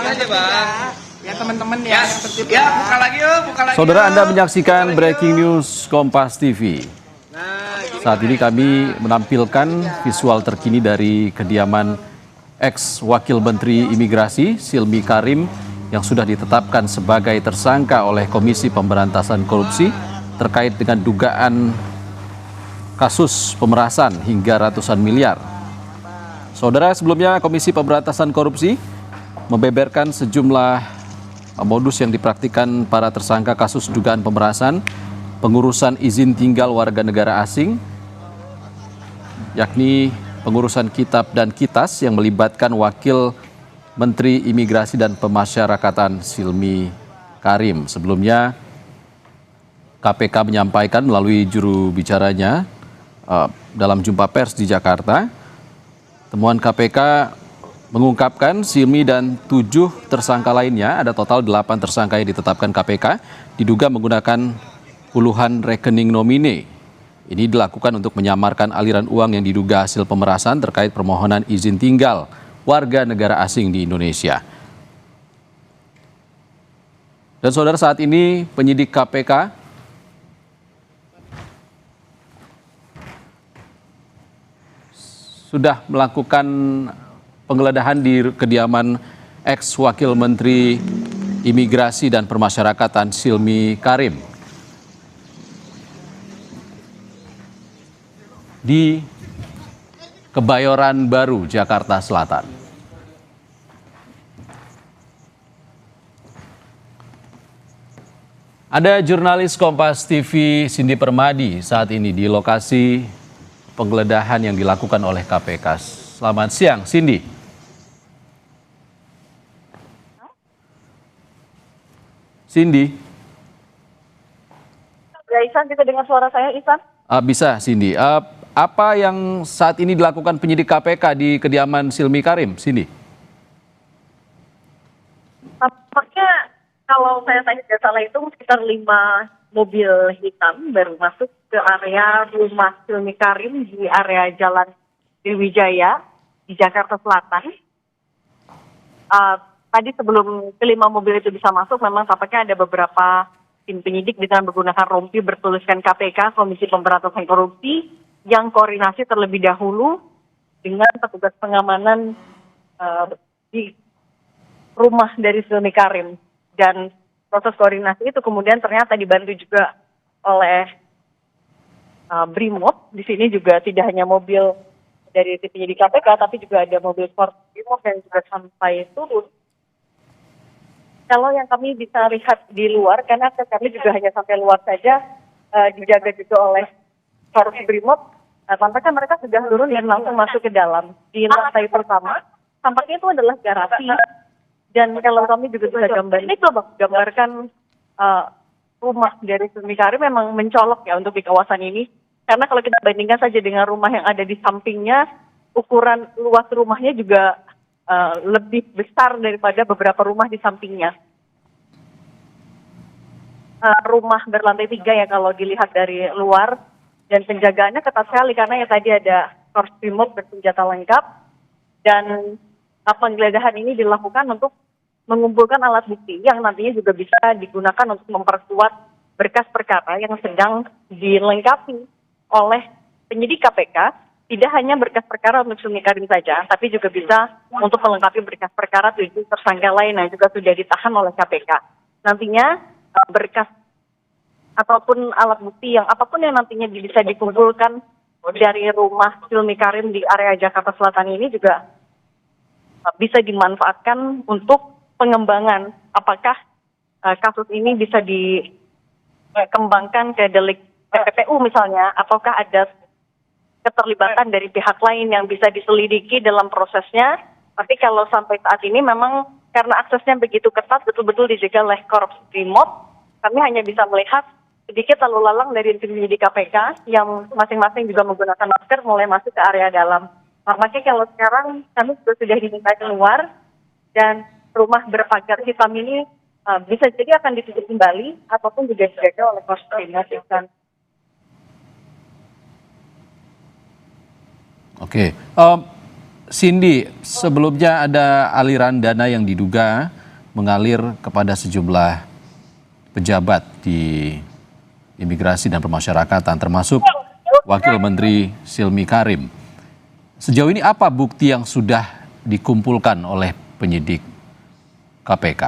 aja, Bang. Ya teman-teman ya. Ya, buka lagi yuk, buka lagi. Saudara, Anda menyaksikan Breaking News Kompas TV. Saat ini kami menampilkan visual terkini dari kediaman ex Wakil Menteri Imigrasi Silmi Karim yang sudah ditetapkan sebagai tersangka oleh Komisi Pemberantasan Korupsi terkait dengan dugaan kasus pemerasan hingga ratusan miliar. Saudara, sebelumnya Komisi Pemberantasan Korupsi membeberkan sejumlah modus yang dipraktikkan para tersangka kasus dugaan pemerasan, pengurusan izin tinggal warga negara asing, yakni pengurusan kitab dan kitas yang melibatkan Wakil Menteri Imigrasi dan Pemasyarakatan Silmi Karim. Sebelumnya, KPK menyampaikan melalui juru bicaranya dalam jumpa pers di Jakarta, temuan KPK mengungkapkan Silmi dan 7 tersangka lainnya, ada total 8 tersangka yang ditetapkan KPK, diduga menggunakan puluhan rekening nomine. Ini dilakukan untuk menyamarkan aliran uang yang diduga hasil pemerasan terkait permohonan izin tinggal warga negara asing di Indonesia. Dan saudara, saat ini penyidik KPK sudah melakukan penggeledahan di kediaman ex Wakil Menteri Imigrasi dan Pemasyarakatan Silmi Karim di Kebayoran Baru, Jakarta Selatan. Ada jurnalis Kompas TV Cindy Permadi saat ini di lokasi penggeledahan yang dilakukan oleh KPK. Selamat siang, Cindy. Cindy. Ya, Ihsan, bisa dengar suara saya, Ihsan? Bisa, Cindy. Apa yang saat ini dilakukan penyidik KPK di kediaman Silmi Karim, Cindy? Tampaknya kalau saya tidak salah itu sekitar 5 mobil hitam baru masuk ke area rumah Silmi Karim di area Jalan Sriwijaya di Jakarta Selatan. Tadi sebelum kelima mobil itu bisa masuk, memang tampaknya ada beberapa tim penyidik dengan menggunakan rompi bertuliskan KPK, Komisi Pemberantasan Korupsi, yang koordinasi terlebih dahulu dengan petugas pengamanan di rumah dari Silmi Karim. Dan proses koordinasi itu kemudian ternyata dibantu juga oleh Brimob. Di sini juga tidak hanya mobil dari tim penyidik KPK, tapi juga ada mobil Ford Brimob yang juga sampai turun. Kalau yang kami bisa lihat di luar, karena kami juga hanya sampai luar saja, dijaga juga oleh Ford Brimob, tampaknya mereka sudah turun dan langsung masuk ke dalam. Di lantai pertama, tampaknya itu adalah garasi. Dan kalau kami juga bisa gambarkan rumah dari Silmi Karim memang mencolok ya untuk di kawasan ini. Karena kalau kita bandingkan saja dengan rumah yang ada di sampingnya, ukuran luas rumahnya juga lebih besar daripada beberapa rumah di sampingnya. Rumah berlantai 3 ya kalau dilihat dari luar, dan penjagaannya ketat sekali karena ya tadi ada Korps Brimob bersenjata lengkap, dan penggeledahan ini dilakukan untuk mengumpulkan alat bukti yang nantinya juga bisa digunakan untuk memperkuat berkas perkara yang sedang dilengkapi oleh penyidik KPK. Tidak hanya berkas perkara untuk Silmi Karim saja, tapi juga bisa untuk melengkapi berkas perkara 7 tersangka lain yang juga sudah ditahan oleh KPK. Nantinya berkas ataupun alat bukti yang apapun yang nantinya bisa dikumpulkan dari rumah Silmi Karim di area Jakarta Selatan ini juga bisa dimanfaatkan untuk pengembangan apakah kasus ini bisa dikembangkan ke delik PPPU misalnya, ataukah ada keterlibatan dari pihak lain yang bisa diselidiki dalam prosesnya. Tapi kalau sampai saat ini memang karena aksesnya begitu ketat, betul-betul dijaga oleh Korps Brimob, kami hanya bisa melihat sedikit lalu lalang dari tim penyidik KPK yang masing-masing juga menggunakan masker mulai masuk ke area dalam. Makanya kalau sekarang kami sudah diminta keluar, dan rumah berpagar hitam ini bisa jadi akan ditutup kembali ataupun juga dijaga oleh Korps Brimob. Oke, Cindy, sebelumnya ada aliran dana yang diduga mengalir kepada sejumlah pejabat di Imigrasi dan Pemasyarakatan, termasuk Wakil Menteri Silmi Karim. Sejauh ini apa bukti yang sudah dikumpulkan oleh penyidik KPK?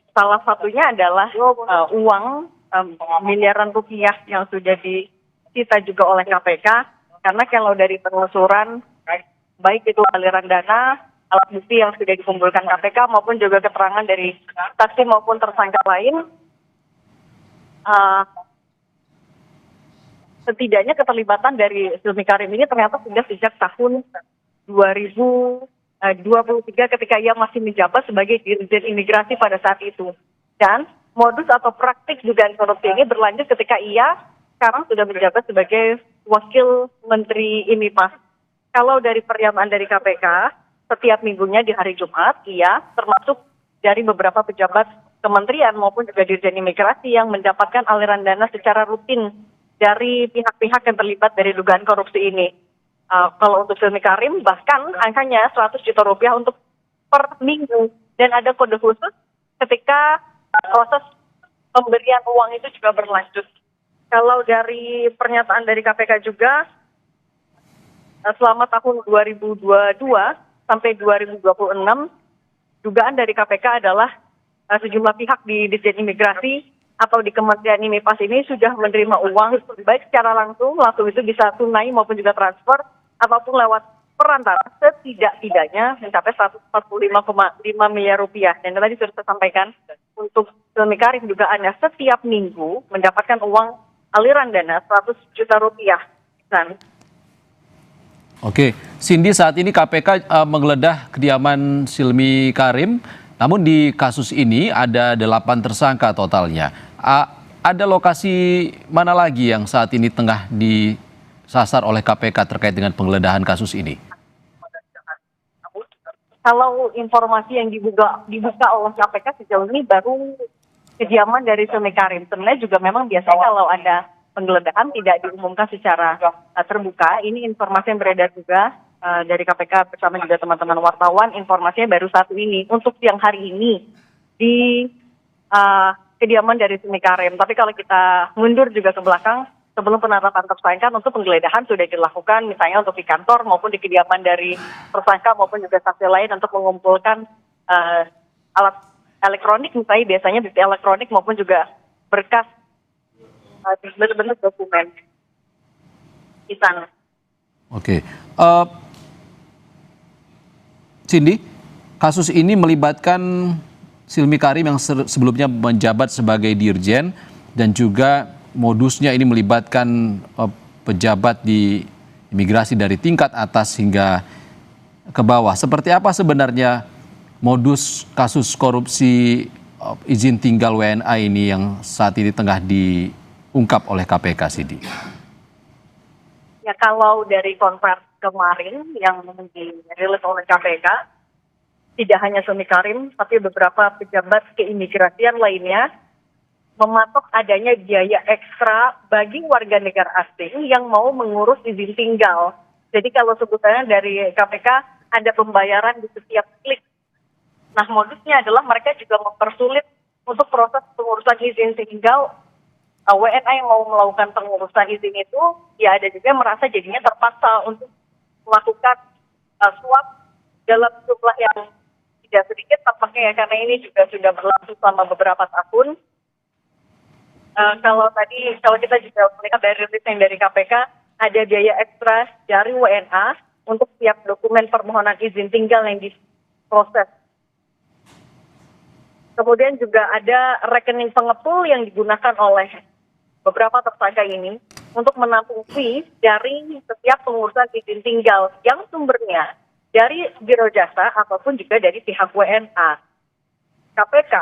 Salah satunya adalah uang miliaran rupiah yang sudah disita juga oleh KPK. Karena kalau dari penelusuran, baik itu aliran dana, alat bukti yang sudah dikumpulkan KPK maupun juga keterangan dari saksi maupun tersangka lain, setidaknya keterlibatan dari Silmi Karim ini ternyata sudah sejak tahun 2023 ketika ia masih menjabat sebagai Dirjen Imigrasi pada saat itu. Dan modus atau praktik dugaan korupsi ini berlanjut ketika ia sekarang sudah menjabat sebagai Wakil Menteri IMIPAS. Kalau dari pernyataan dari KPK, setiap minggunya di hari Jumat, ia termasuk dari beberapa pejabat kementerian maupun juga Dirjen Imigrasi yang mendapatkan aliran dana secara rutin dari pihak-pihak yang terlibat dari dugaan korupsi ini. Kalau untuk Silmi Karim, bahkan angkanya 100 juta rupiah untuk per minggu. Dan ada kode khusus ketika proses pemberian uang itu juga berlanjut. Kalau dari pernyataan dari KPK juga, selama tahun 2022 sampai 2026, dugaan dari KPK adalah sejumlah pihak di Ditjen Imigrasi atau di Kementerian IMIPAS ini sudah menerima uang, baik secara langsung itu bisa tunai maupun juga transfer, ataupun lewat perantara, setidak-tidaknya mencapai 145,5 miliar rupiah. Dan tadi sudah saya sampaikan, untuk Silmi Karim juga Anda setiap minggu mendapatkan uang aliran dana 100 juta rupiah. Oke, Cindy, saat ini KPK menggeledah kediaman Silmi Karim, namun di kasus ini ada 8 tersangka totalnya. Ada lokasi mana lagi yang saat ini tengah disasar oleh KPK terkait dengan penggeledahan kasus ini? Kalau informasi yang dibuka oleh KPK sejauh ini baru kediaman dari Silmi Karim. Sebenarnya juga memang biasanya kalau ada penggeledahan tidak diumumkan secara terbuka. Ini informasi yang beredar juga dari KPK bersama juga teman-teman wartawan. Informasinya baru satu ini untuk siang hari ini di kediaman dari Silmi Karim. Tapi kalau kita mundur juga ke belakang, sebelum penetapan tersangka untuk penggeledahan sudah dilakukan misalnya untuk di kantor maupun di kediaman dari tersangka maupun juga saksi lain untuk mengumpulkan alat elektronik, misalnya biasanya bukti elektronik maupun juga berkas bentuk dokumen. Oke. Cindy, kasus ini melibatkan Silmi Karim yang sebelumnya menjabat sebagai Dirjen dan juga modusnya ini melibatkan pejabat di imigrasi dari tingkat atas hingga ke bawah. Seperti apa sebenarnya modus kasus korupsi izin tinggal WNA ini yang saat ini tengah diungkap oleh KPK, Cindy? Ya, kalau dari konferensi kemarin yang dirilis oleh KPK, tidak hanya Silmi Karim, tapi beberapa pejabat keimigrasian lainnya mematok adanya biaya ekstra bagi warga negara asing yang mau mengurus izin tinggal. Jadi kalau sebutannya dari KPK ada pembayaran di setiap klik. Nah, modusnya adalah mereka juga mempersulit untuk proses pengurusan izin tinggal. WNA yang mau melakukan pengurusan izin itu, ya ada juga yang merasa jadinya terpaksa untuk melakukan suap dalam jumlah yang tidak sedikit tampaknya ya, karena ini juga sudah berlangsung selama beberapa tahun. Kalau kita juga melihat dari rilis yang dari KPK, ada biaya ekstra dari WNA untuk setiap dokumen permohonan izin tinggal yang diproses. Kemudian juga ada rekening pengepul yang digunakan oleh beberapa tersangka ini untuk menampung fee dari setiap pengurusan izin tinggal yang sumbernya dari Biro Jasa ataupun juga dari pihak WNA. KPK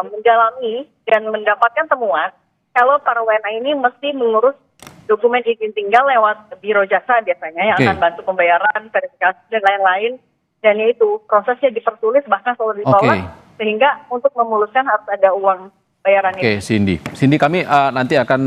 mendalami dan mendapatkan temuan kalau para WNA ini mesti mengurus dokumen izin tinggal lewat Biro Jasa biasanya yang akan bantu pembayaran, verifikasi, dan lain-lain. Dan itu prosesnya dipersulit bahkan selalu ditolak. Sehingga untuk memuluskan harus ada uang bayaran itu. Cindy, kami nanti akan